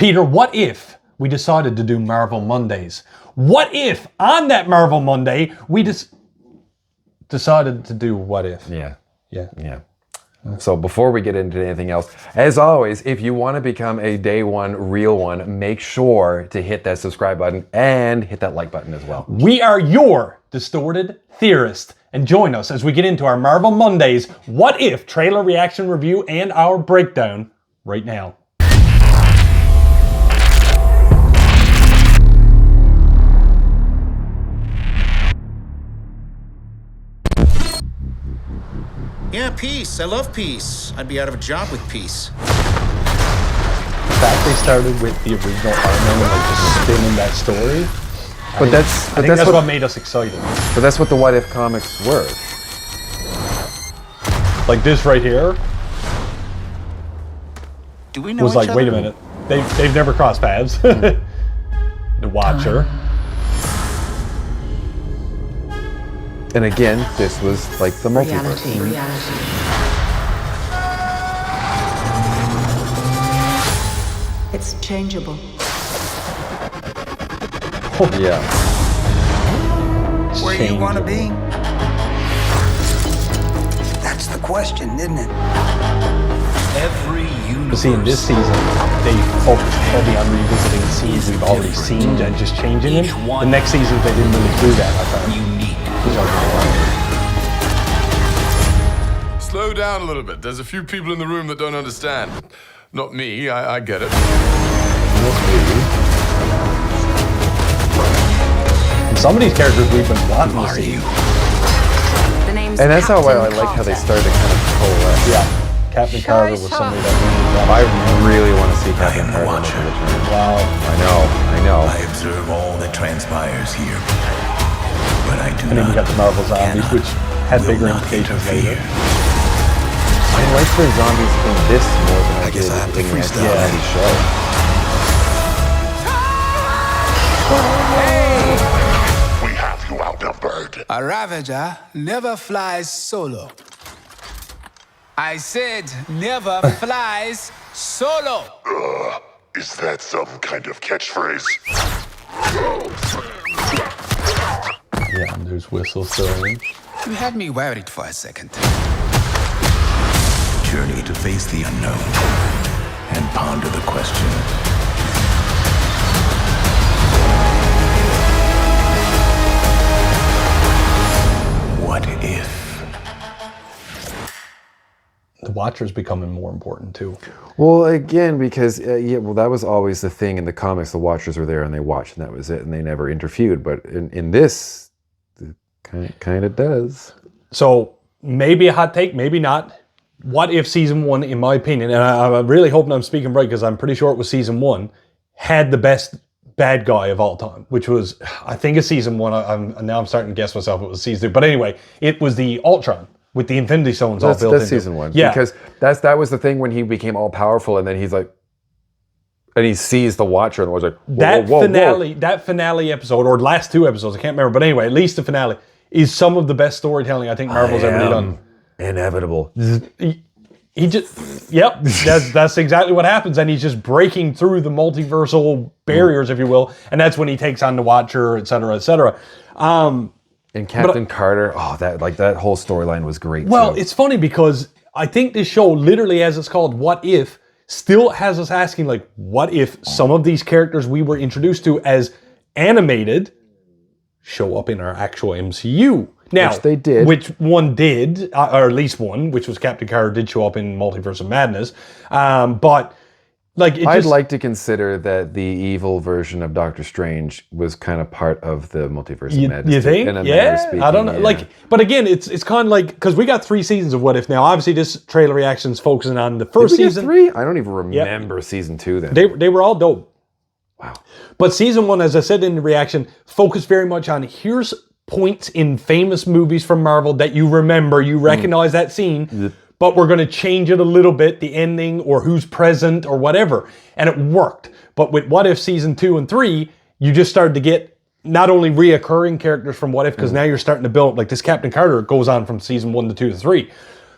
Peter, what if we decided to do Marvel Mondays? What if on that Marvel Monday we decided to do what if? Yeah. Yeah. So before we get into anything else, as always, if you want to become a day one, real one, make sure to hit that subscribe button and hit that like button as well. We are your Distorted Theorist. And join us as we get into our Marvel Mondays What If trailer reaction review and our breakdown right now. Yeah, peace. I love peace. I'd be out of a job with peace. The fact they started with the original Iron Man and like just spinning that story. But I think that's what made us excited. But that's what the What If comics were. Like this right here Do we know was each like, other? wait a minute. They've never crossed paths. The Watcher. And again, this was like the multiverse. Reality. It's changeable. Yeah. Where you want to be? That's the question, isn't it? Every But universe. see, in this season, they focused heavy on revisiting scenes we've already seen and just changing them. The next season, they didn't really do that, I found. unique. Which I really like. Slow down a little bit. There's a few people in the room that don't understand. Not me, I get it. And some of these characters we've been wanting to see. The name's And that's how I Captain like how they Carter. started to kind of coalesce. Yeah. Captain Carter was somebody that we I really want to see Captain am the Carter. Watcher. Wow. I know. I observe all that transpires here. But I do And then we got the Marvel Zombies, cannot, which had will bigger not implications interfere. later. I like the zombies in this more than I guess did I have to in the freestyle TV that. show. We have you outnumbered. A Ravager never flies solo. I said never flies solo. Is that some kind of catchphrase? Yeah, and there's whistles throwing. You had me worried for a second. Journey to face the unknown and ponder the question. What if? The Watcher's becoming more important too. Well, again, because that was always the thing in the comics. The Watchers were there and they watched, and that was it, and they never interfered. But in this, it kind of does. So maybe a hot take, maybe not. What if season one, in my opinion, and I'm really hoping I'm speaking right because I'm pretty sure it was season one, had the best bad guy of all time, which was, I think, a season one. Now I'm starting to guess myself it was season two. But anyway, it was the Ultron with the Infinity Stones all built That's into season one. Yeah. Because that was the thing when he became all powerful, and then he's like, and he sees the Watcher, and the Watcher's like, whoa, that finale episode, or last two episodes, I can't remember, but anyway, at least the finale is some of the best storytelling I think Marvel's ever done. Inevitable. He just, yep, that's exactly what happens, and he's just breaking through the multiversal barriers, if you will, and that's when he takes on the Watcher, et cetera, et cetera. And Captain Carter, that whole storyline was great. Well, too. it's funny because I think this show, literally as it's called, What If, still has us asking, like, what if some of these characters we were introduced to as animated show up in our actual MCU? Now, Which they did. Which one did, or at least one, which was Captain Carter, did show up in Multiverse of Madness. But, like, I'd like to consider that the evil version of Doctor Strange was kind of part of the Multiverse of Madness. You think? in a manner Yeah, of speaking, I don't know. yeah. Like, but again, it's kind of like, because we got 3 seasons of What If now. Obviously, this trailer reaction's focusing on the first Did we get season. 3? I don't even remember season 2 then. They were all dope. Wow. But season 1, as I said in the reaction, focused very much on here's points in famous movies from Marvel that you remember, you recognize that scene, but we're going to change it a little bit, the ending or who's present or whatever. And it worked. But with What If season 2 and 3, you just started to get not only reoccurring characters from What If, because now you're starting to build, like this Captain Carter goes on from season 1 to 2 to 3.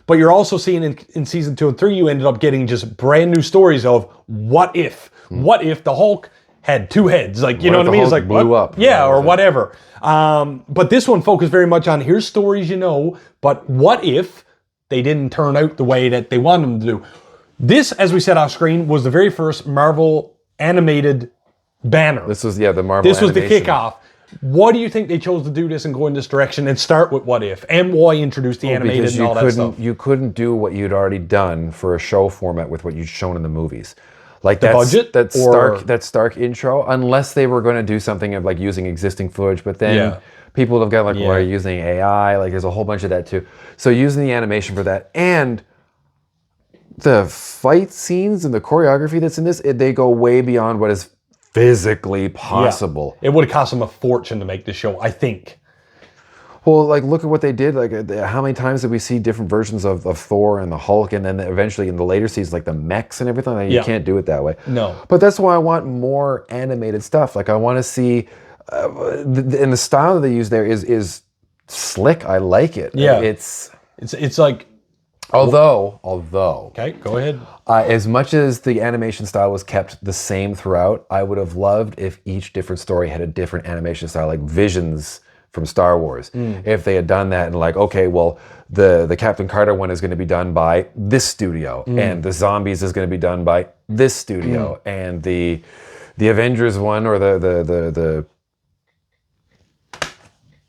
But you're also seeing in season 2 and 3, you ended up getting just brand new stories of what if? What if the Hulk had 2 heads? Like, you know what I mean? It's like, blew up. Yeah, or whatever. But this one focused very much on here's stories you know, but what if they didn't turn out the way that they wanted them to do? This, as we said off screen, was the very first Marvel animated banner. This was, the Marvel This was the animation. kickoff. What do you think they chose to do this and go in this direction and start with what if? And why introduce the animated Because and all that stuff? you couldn't do what you'd already done for a show format with what you'd shown in the movies. Like The budget? that Stark intro, unless they were going to do something of like using existing footage, but then people have got like, well, are you using AI? Like there's a whole bunch of that too. So using the animation for that and the fight scenes and the choreography that's in this, they go way beyond what is physically possible. It would have cost them a fortune to make this show, I think. Well, like look at what they did. Like how many times did we see different versions of Thor and the Hulk, and then eventually in the later seasons, like the mechs and everything. Like, you can't do it that way. No. But that's why I want more animated stuff. Like I want to see, and the style that they use there is slick. I like it. Yeah. It's like. although. Okay, go ahead. As much as the animation style was kept the same throughout, I would have loved if each different story had a different animation style, like Visions from Star Wars. If they had done that and like, okay, well, the Captain Carter one is going to be done by this studio, and the Zombies is going to be done by this studio, and the Avengers one or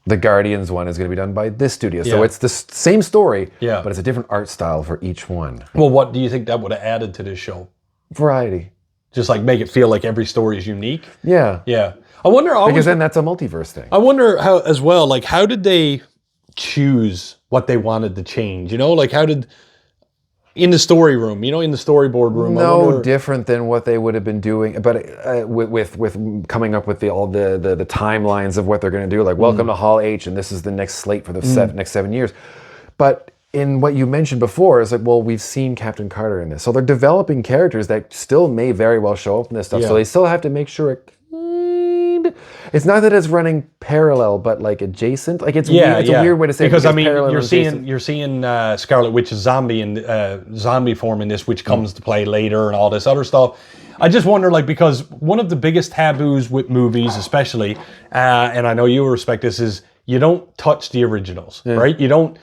the Guardians one is going to be done by this studio. So it's the same story, but it's a different art style for each one. Well, what do you think that would have added to this show? Variety. Just like make it feel like every story is unique? Yeah. Yeah. I wonder Because then that's a multiverse thing. I wonder how, as well, like how did they choose what they wanted to change? You know, like how did, in the story room, you know, in the storyboard room. No different than what they would have been doing, but with coming up with all the timelines of what they're going to do, like welcome to Hall H, and this is the next slate for the next 7 years. But in what you mentioned before is like, well, we've seen Captain Carter in this, so they're developing characters that still may very well show up in this stuff. So they still have to make sure it. It's not that it's running parallel, but like adjacent. Like it's weird, a weird way to say because it. I mean, Parallel you're seeing Scarlet Witch's zombie in zombie form in this, which comes to play later, and all this other stuff. I just wonder, like, because one of the biggest taboos with movies, especially, and I know you respect this, is you don't touch the originals, right? You don't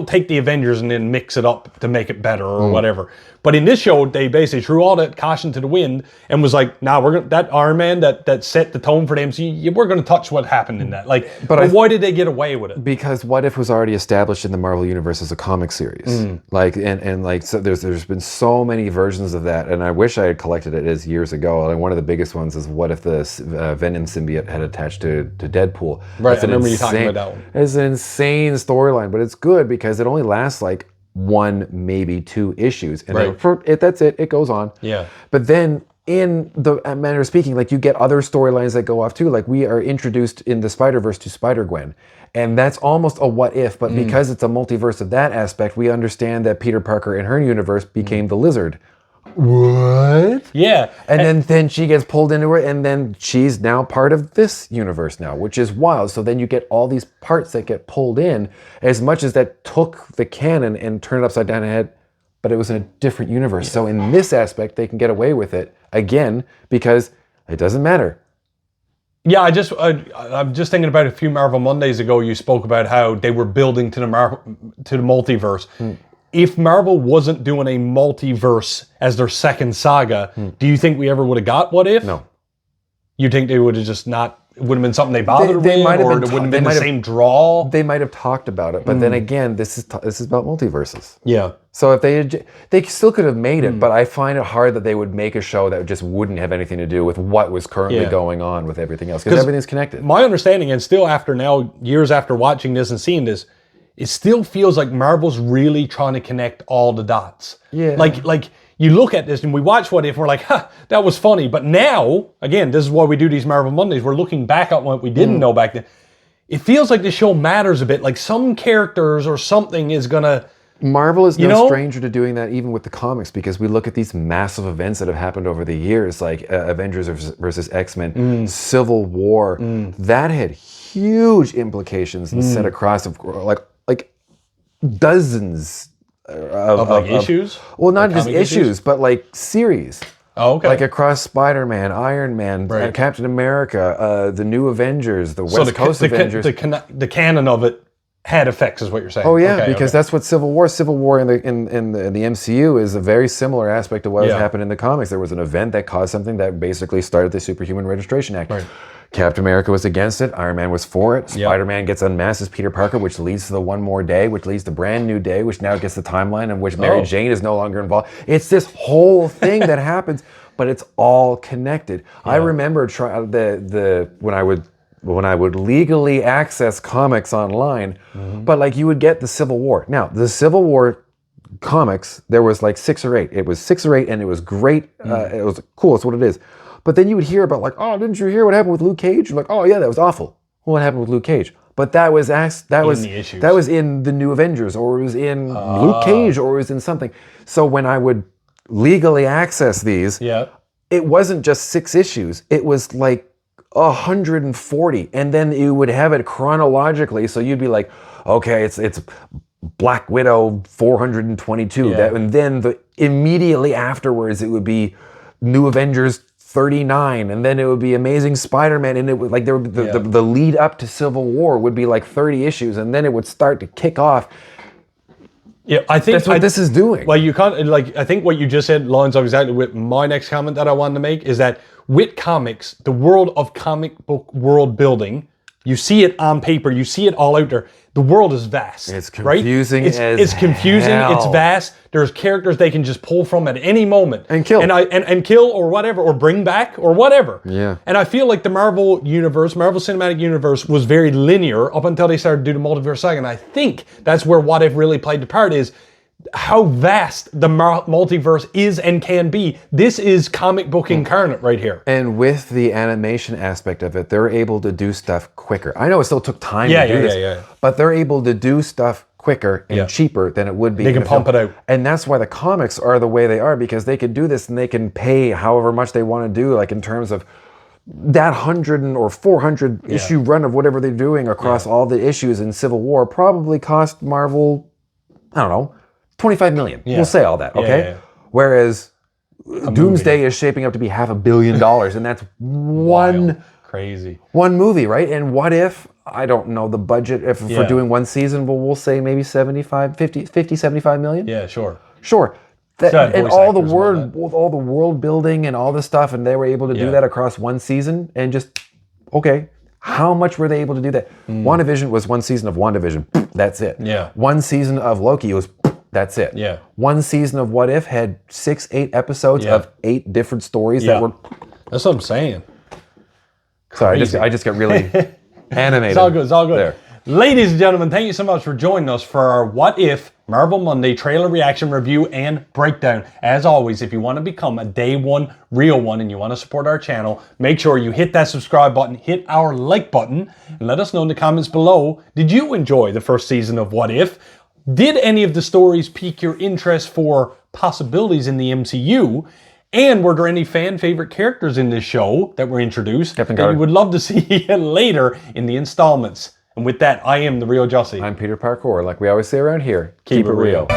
take the Avengers and then mix it up to make it better or whatever. But in this show, they basically threw all that caution to the wind and was like, "Nah, we're gonna that Iron Man that set the tone for the MCU. We're gonna touch what happened in that." Like, but why did they get away with it? Because What If was already established in the Marvel Universe as a comic series. Like and like so there's been so many versions of that, and I wish I had collected it as years ago. And one of the biggest ones is what if the Venom symbiote had attached to Deadpool? Right, I remember you talking about that one. It's an insane storyline, but it's good because it only lasts like 1, maybe 2 issues, and then that's it. It goes on. Yeah. But then, in the manner of speaking, like you get other storylines that go off too. Like we are introduced in the Spider-Verse to Spider-Gwen, and that's almost a what if. But because it's a multiverse of that aspect, we understand that Peter Parker in her universe became the Lizard. What? Yeah. And then she gets pulled into it, and then she's now part of this universe now, which is wild. So then you get all these parts that get pulled in, as much as that took the canon and turned it upside down head, but it was in a different universe. So in this aspect, they can get away with it again because it doesn't matter. Yeah, I'm just thinking about a few Marvel Mondays ago. You spoke about how they were building to the multiverse. If Marvel wasn't doing a multiverse as their second saga, do you think we ever would have got What If? No. You think they would have just not? It wouldn't have been something they bothered with, might have or been it wouldn't have been the same draw. They might have talked about it, but then again, this is about multiverses. Yeah. So if they still could have made it, but I find it hard that they would make a show that just wouldn't have anything to do with what was currently going on with everything else, because everything's connected. My understanding, and still after now, years after watching this and seeing this, it still feels like Marvel's really trying to connect all the dots. Yeah. Like you look at this and we watch What If and we're like, that was funny. But now, again, this is why we do these Marvel Mondays. We're looking back at what we didn't know back then. It feels like the show matters a bit. Like some characters or something is gonna. Marvel is no stranger to doing that, even with the comics, because we look at these massive events that have happened over the years, like Avengers versus X-Men, Civil War. That had huge implications and set across of like dozens Of like issues? Well, not Like just comic issues, but like series. Oh, okay. Like across Spider-Man, Iron Man, Right. Captain America, the New Avengers, the West Coast Avengers. The canon of it had effects, is what you're saying. Oh yeah, Okay, because okay. that's what Civil War in the MCU is a very similar aspect of what has Yeah. happened in the comics. There was an event that caused something that basically started the Superhuman Registration Act. Right. Captain America was against it. Iron Man was for it. Yep. Spider-Man gets unmasked as Peter Parker, which leads to the One More Day, which leads to Brand New Day, which now gets the timeline in which Mary Jane is no longer involved. It's this whole thing that happens, but it's all connected. I remember when I would legally access comics online, but like you would get the Civil War. Now, the Civil War comics, there was like 6 or 8. It was 6 or 8 and it was great. It was cool, it's what it is. But then you would hear about like, oh, didn't you hear what happened with Luke Cage? You're like, oh yeah, that was awful. What happened with Luke Cage? But that was the issues. that was in the New Avengers, or it was in Luke Cage, or it was in something. So when I would legally access these, it wasn't just 6 issues. It was like 140, and then you would have it chronologically. So you'd be like, okay, it's Black Widow 422, and then immediately afterwards it would be New Avengers 39, and then it would be Amazing Spider-Man, and it would like the lead up to Civil War would be like 30 issues, and then it would start to kick off. Yeah, I think That's what this is doing. Well, you can't like. I think what you just said lines up exactly with my next comment that I wanted to make is that with comics, the world of comic book world building, you see it on paper, you see it all out there. The world is vast. It's confusing right? It's confusing. hell. It's vast. There's characters they can just pull from at any moment and kill, and kill or whatever, or bring back or whatever. Yeah. And I feel like the Marvel Cinematic Universe was very linear up until they started to do the multiverse saga. And I think that's where What If really played the part is how vast the multiverse is and can be. This is comic book incarnate right here. And with the animation aspect of it, they're able to do stuff quicker. I know it still took time to do this, but they're able to do stuff quicker and cheaper than it would be. They can pump it out. And that's why the comics are the way they are, because they can do this and they can pay however much they want to do, like in terms of that 100 or 400 issue run of whatever they're doing across all the issues in Civil War probably cost Marvel, I don't know, 25 million. We'll say all that, okay? Whereas Doomsday is shaping up to be $500 million, and that's crazy one movie, right? And What If, I don't know the budget for doing one season, but we'll say maybe 75 million. Yeah, sure. And all the world building and all this stuff, and they were able to do that across one season, and just how much were they able to do that? WandaVision was one season of WandaVision. That's it. Yeah. One season of Loki was. That's it. Yeah. One season of What If had 8 episodes of 8 different stories that were. That's what I'm saying. Sorry, I just got really animated. It's all good. It's all good. There. Ladies and gentlemen, thank you so much for joining us for our What If Marvel Monday trailer reaction review and breakdown. As always, if you want to become a day one real one and you want to support our channel, make sure you hit that subscribe button, hit our like button, and let us know in the comments below, did you enjoy the first season of What If? Did any of the stories pique your interest for possibilities in the MCU? And were there any fan favorite characters in this show that were introduced that you would love to see later in the installments? And with that, I am the real Jossie. I'm Peter Parkour. Like we always say around here, keep it real.